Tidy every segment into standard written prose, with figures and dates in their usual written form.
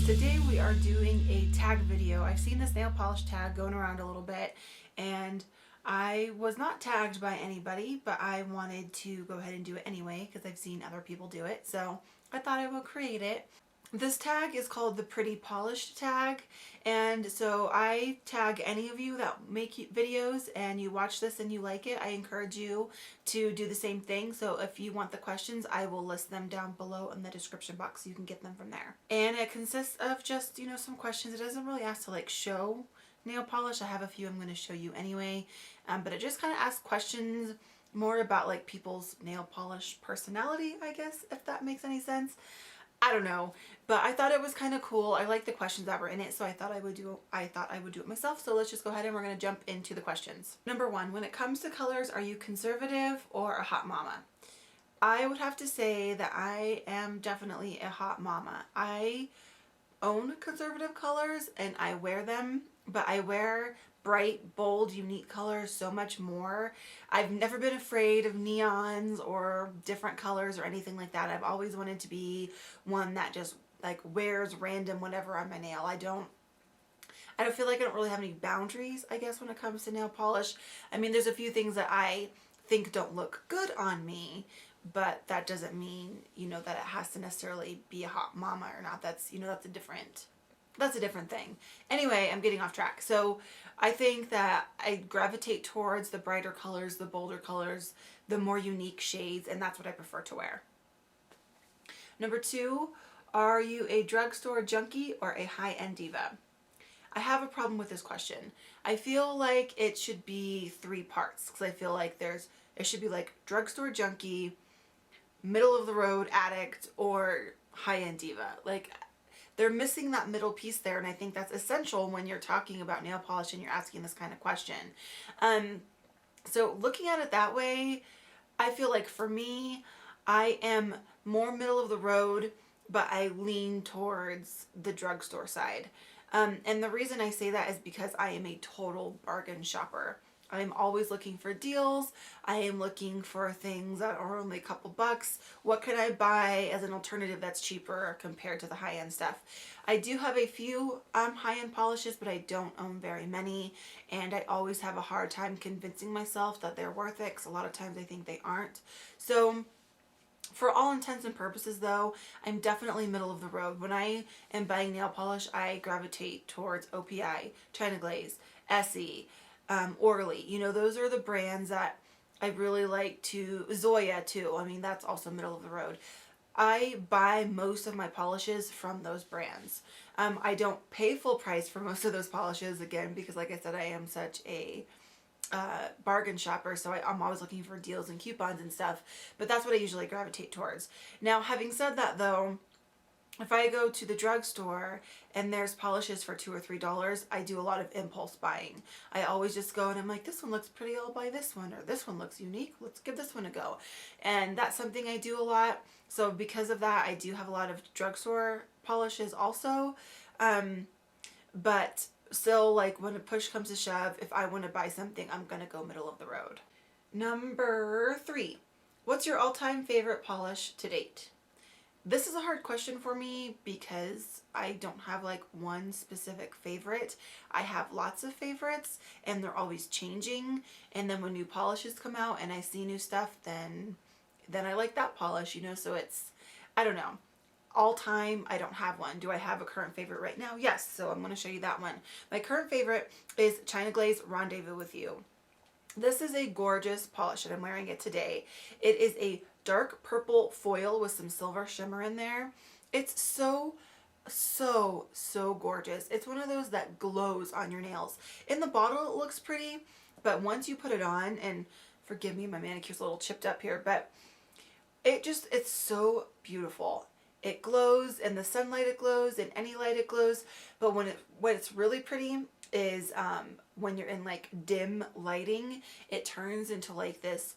Today we are doing a tag video. I've seen this nail polish tag going around a little bit and I was not tagged by anybody, but I wanted to go ahead and do it anyway because I've seen other people do it, so I thought I would create it. This tag is called the Pretty Polished tag, and so I tag any of you that make videos and you watch this and you like it. I encourage you to do the same thing. So if you want the questions, I will list them down below in the description box so you can get them from there. And it consists of just, some questions. It doesn't really ask to like show nail polish. I have a few I'm going to show you anyway, but it just kind of asks questions more about like people's nail polish personality, I guess, if that makes any sense. I don't know, but I thought it was kind of cool. I like the questions that were in it, so I thought I would do it myself. So let's just go ahead and we're going to jump into the questions. Number one, when it comes to colors, are you conservative or a hot mama? I would have to say that I am definitely a hot mama. I own conservative colors and I wear them, but I wear bright, bold, unique colors so much more. I've never been afraid of neons or different colors or anything like that. I've always wanted to be one that just like wears random whatever on my nail. I don't feel like I don't really have any boundaries, I guess, when it comes to nail polish. I mean, there's a few things that I think don't look good on me, but that doesn't mean, that it has to necessarily be a hot mama or not. That's a different thing. Anyway, I'm getting off track. So I think that I gravitate towards the brighter colors, the bolder colors, the more unique shades, and that's what I prefer to wear. Number two, are you a drugstore junkie or a high-end diva? I have a problem with this question. I feel like it should be three parts because I feel like it should be like drugstore junkie, middle of the road addict, or high-end diva. Like, they're missing that middle piece there, and I think that's essential when you're talking about nail polish and you're asking this kind of question. So looking at it that way, I feel like for me, I am more middle of the road, but I lean towards the drugstore side. And the reason I say that is because I am a total bargain shopper. I'm always looking for deals. I am looking for things that are only a couple bucks. What can I buy as an alternative that's cheaper compared to the high-end stuff? I do have a few high-end polishes, but I don't own very many. And I always have a hard time convincing myself that they're worth it, because a lot of times I think they aren't. So for all intents and purposes though, I'm definitely middle of the road. When I am buying nail polish, I gravitate towards OPI, China Glaze, Essie, Orly. Those are the brands that I really like to. Zoya too. I mean, that's also middle of the road. I buy most of my polishes from those brands. I don't pay full price for most of those polishes, again, because like I said, I am such a bargain shopper, so I'm always looking for deals and coupons and stuff, but that's what I usually gravitate towards. Now, having said that though, if I go to the drugstore and there's polishes for $2 or $3, I do a lot of impulse buying. I always just go and I'm like, this one looks pretty, I'll buy this one, or this one looks unique, let's give this one a go. And that's something I do a lot. So because of that, I do have a lot of drugstore polishes also. But still, like, when a push comes to shove, if I want to buy something, I'm gonna go middle of the road. Number three, what's your all-time favorite polish to date? This is a hard question for me because I don't have like one specific favorite. I have lots of favorites and they're always changing, and then when new polishes come out and I see new stuff, then I like that polish, so it's, I don't know. All time, I don't have one. Do I have a current favorite right now? Yes, so I'm going to show you that one. My current favorite is China Glaze Rendezvous with You. This is a gorgeous polish and I'm wearing it today. It is a dark purple foil with some silver shimmer in there. It's so gorgeous. It's one of those that glows on your nails. In the bottle it looks pretty, but once you put it on, and forgive me, my manicure's a little chipped up here, but it's so beautiful. It glows in the sunlight, it glows in any light, it glows. But when it's really pretty is when you're in like dim lighting, it turns into like this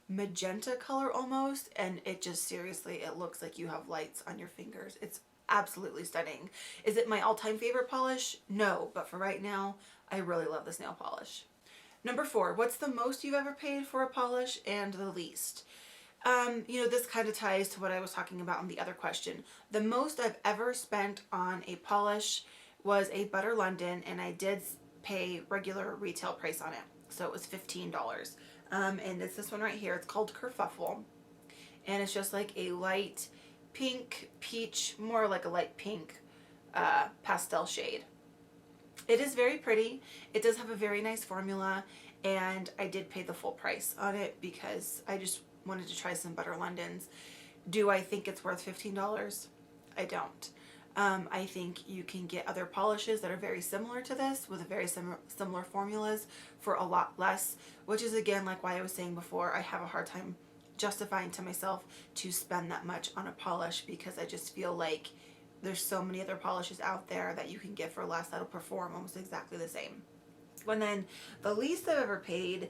magenta color almost, and it just, seriously, it looks like you have lights on your fingers. It's absolutely stunning. Is it my all-time favorite polish? No, but for right now, I really love this nail polish. Number four, what's the most you've ever paid for a polish and the least? You know, this kind of ties to what I was talking about in the other question. The most I've ever spent on a polish was a Butter London, and I did pay regular retail price on it. So it was $15. And it's this one right here. It's called Kerfuffle. And it's just like a light pink, peach, more like a light pink pastel shade. It is very pretty. It does have a very nice formula, and I did pay the full price on it because I just wanted to try some Butter Londons. Do I think it's worth $15? I don't. I think you can get other polishes that are very similar to this with very similar formulas for a lot less, which is again like why I was saying before, I have a hard time justifying to myself to spend that much on a polish, because I just feel like there's so many other polishes out there that you can get for less that'll perform almost exactly the same. And then the least I've ever paid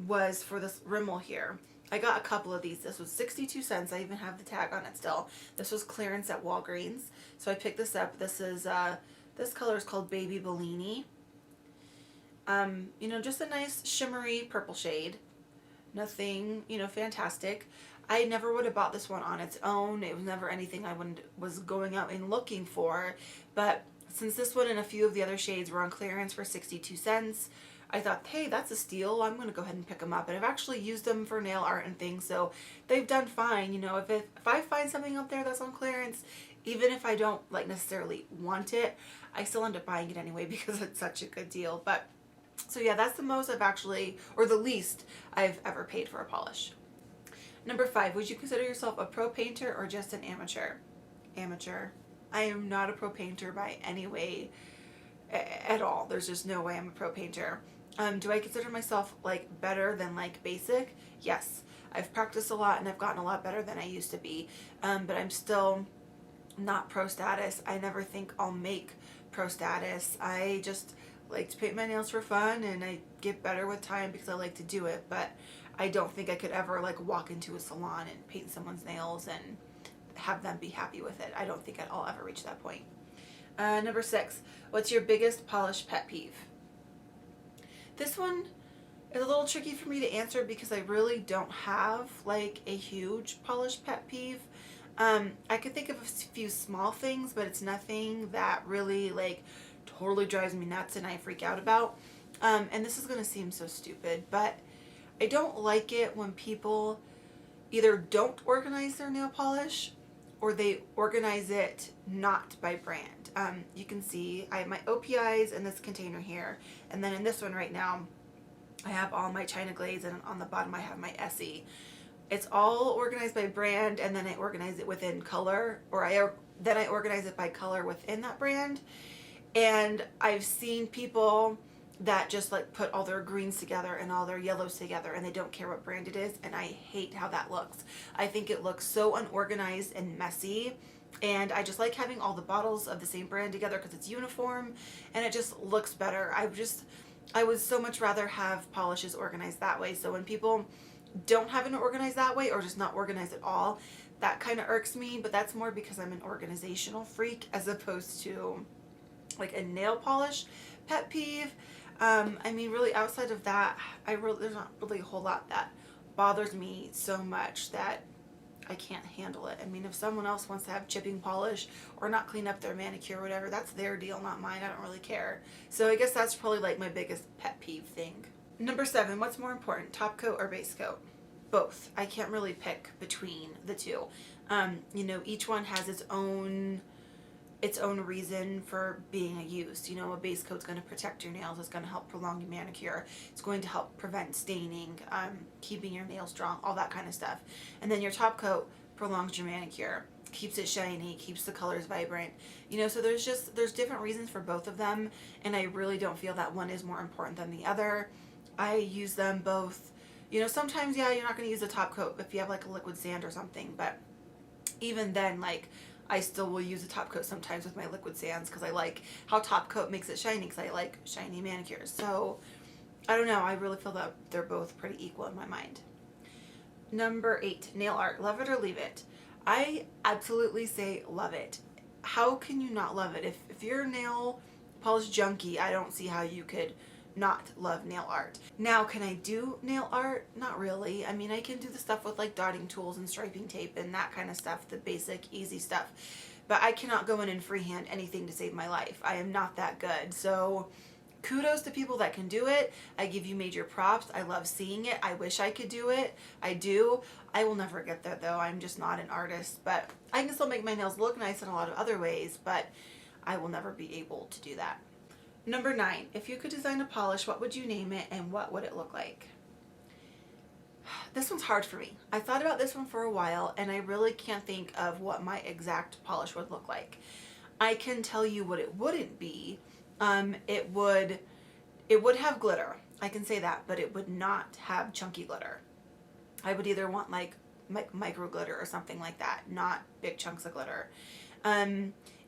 was for this Rimmel here. I got a couple of these. This was 62 cents. I even have the tag on it still. This was clearance at Walgreens. So I picked this up. This is, this color is called Baby Bellini. You know, just a nice shimmery purple shade. Nothing, you know, fantastic. I never would have bought this one on its own. It was never anything I was going out and looking for. But since this one and a few of the other shades were on clearance for 62 cents, I thought, hey, that's a steal. I'm going to go ahead and pick them up. And I've actually used them for nail art and things, so they've done fine. You know, if I find something out there that's on clearance, even if I don't like necessarily want it, I still end up buying it anyway because it's such a good deal. But so yeah, that's the most I've actually, or the least I've ever paid for a polish. Number 5, would you consider yourself a pro painter or just an amateur? Amateur. I am not a pro painter by any way at all. There's just no way I'm a pro painter. Do I consider myself like better than like basic? Yes. I've practiced a lot and I've gotten a lot better than I used to be. But I'm still not pro status. I never think I'll make pro status. I just like to paint my nails for fun, and I get better with time because I like to do it. But I don't think I could ever like walk into a salon and paint someone's nails and have them be happy with it. I don't think I'll ever reach that point. Number 6, what's your biggest polish pet peeve? This one is a little tricky for me to answer because I really don't have like a huge polish pet peeve. I could think of a few small things, but it's nothing that really like totally drives me nuts and I freak out about. And this is going to seem so stupid, but I don't like it when people either don't organize their nail polish or they organize it not by brand. You can see I have my OPIs in this container here, and then in this one right now I have all my China Glaze, and on the bottom I have my Essie. It's all organized by brand, and then I organize it within color, or then I organize it by color within that brand. And I've seen people that just like put all their greens together and all their yellows together, and they don't care what brand it is, and I hate how that looks. I think it looks so unorganized and messy, and I just like having all the bottles of the same brand together because it's uniform and it just looks better. I would so much rather have polishes organized that way. So when people don't have it organized that way or just not organized at all, that kind of irks me, but that's more because I'm an organizational freak as opposed to like a nail polish pet peeve. I mean, really outside of that, there's not really a whole lot that bothers me so much that I can't handle it. I mean, if someone else wants to have chipping polish or not clean up their manicure or whatever, that's their deal, not mine. I don't really care. So I guess that's probably like my biggest pet peeve thing. Number 7, what's more important, top coat or base coat? Both. I can't really pick between the two. You know, each one has its own reason for being used. You know, a base coat's going to protect your nails. It's going to help prolong your manicure. It's going to help prevent staining, keeping your nails strong, all that kind of stuff. And then your top coat prolongs your manicure, keeps it shiny, keeps the colors vibrant. You know, so there's different reasons for both of them, and I really don't feel that one is more important than the other. I use them both. You know, sometimes, yeah, you're not going to use a top coat if you have like a liquid sand or something, but even then, like, I still will use a top coat sometimes with my liquid sands because I like how top coat makes it shiny, because I like shiny manicures. So I don't know, I really feel that they're both pretty equal in my mind. Number 8, nail art, love it or leave it? I absolutely say love it. How can you not love it? If you're a nail polish junkie, I don't see how you could not love nail art. Now, can I do nail art? Not really. I mean, I can do the stuff with like dotting tools and striping tape and that kind of stuff, the basic easy stuff. But I cannot go in and freehand anything to save my life. I am not that good. So kudos to people that can do it. I give you major props. I love seeing it. I wish I could do it. I do. I will never get there though. I'm just not an artist, but I can still make my nails look nice in a lot of other ways, but I will never be able to do that. Number 9, if you could design a polish, what would you name it and what would it look like? This one's hard for me. I thought about this one for a while and I really can't think of what my exact polish would look like. I can tell you what it wouldn't be. It would have glitter. I can say that, but it would not have chunky glitter. I would either want like micro glitter or something like that, not big chunks of glitter.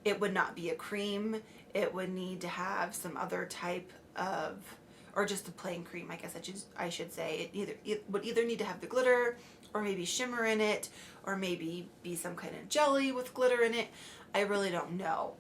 It would not be a cream. It would need to have some other type of, or just a plain cream, I guess I should say. It would either need to have the glitter or maybe shimmer in it, or maybe be some kind of jelly with glitter in it. I really don't know.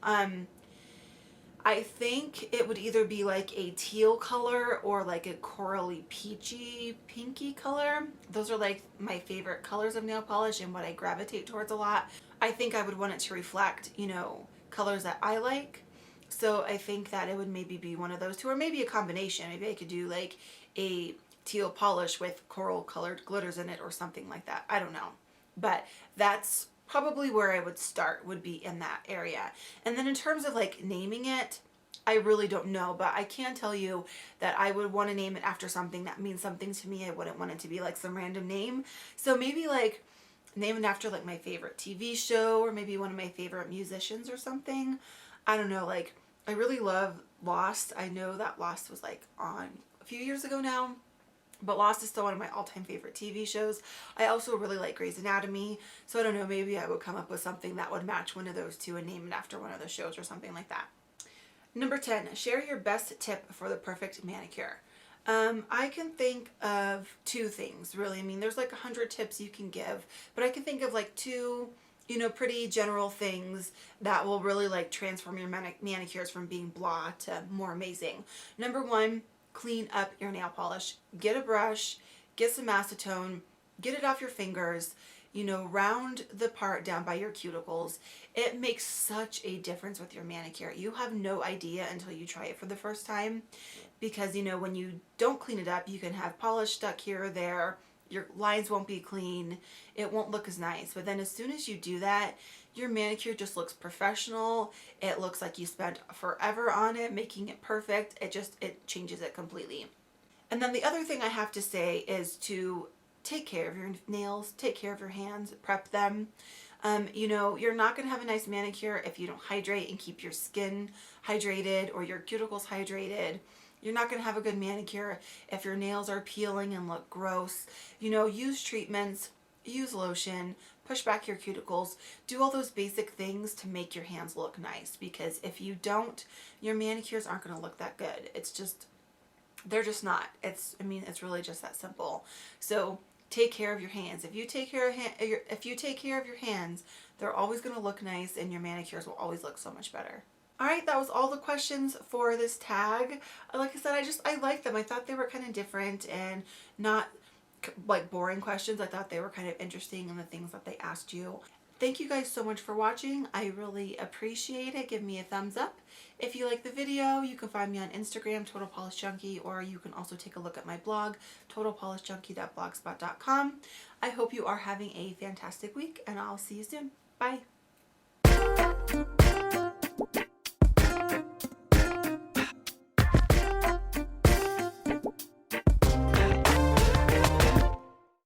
I think it would either be like a teal color or like a corally peachy pinky color. Those are like my favorite colors of nail polish and what I gravitate towards a lot. I think I would want it to reflect, you know, colors that I like. So I think that it would maybe be one of those two, or maybe a combination. Maybe I could do like a teal polish with coral colored glitters in it or something like that. I don't know. But that's probably where I would start, would be in that area. And then in terms of like naming it, I really don't know, but I can tell you that I would want to name it after something that means something to me. I wouldn't want it to be like some random name. So maybe like name it after like my favorite TV show, or maybe one of my favorite musicians or something. I don't know, like I really love Lost. I know that Lost was like on a few years ago now, but Lost is still one of my all-time favorite TV shows. I also really like Grey's Anatomy, so I don't know, maybe I would come up with something that would match one of those two and name it after one of those shows or something like that. Number 10, share your best tip for the perfect manicure. I can think of 2 things, really. I mean, there's like 100 tips you can give, but I can think of like 2, you know, pretty general things that will really like transform your manicures from being blah to more amazing. Number 1, clean up your nail polish. Get a brush, get some acetone, get it off your fingers, you know, round the part down by your cuticles. It makes such a difference with your manicure. You have no idea until you try it for the first time, because, you know, when you don't clean it up, you can have polish stuck here or there. Your lines won't be clean. It won't look as nice. But then as soon as you do that, your manicure just looks professional. It looks like you spent forever on it, making it perfect. It changes it completely. And then the other thing I have to say is to take care of your nails, take care of your hands, prep them. You know, you're not going to have a nice manicure if you don't hydrate and keep your skin hydrated or your cuticles hydrated. You're not going to have a good manicure if your nails are peeling and look gross. You know, use treatments, use lotion, push back your cuticles, do all those basic things to make your hands look nice, because if you don't, your manicures aren't going to look that good. It's just, they're just not. I mean, it's really just that simple. So take care of your hands. If you take care of your hands, they're always going to look nice and your manicures will always look so much better. Alright, that was all the questions for this tag. Like I said, I like them. I thought they were kind of different and not like boring questions. I thought they were kind of interesting in the things that they asked you. Thank you guys so much for watching. I really appreciate it. Give me a thumbs up. If you like the video, you can find me on Instagram, Total Polish Junkie, or you can also take a look at my blog, totalpolishjunkie.blogspot.com. I hope you are having a fantastic week, and I'll see you soon. Bye.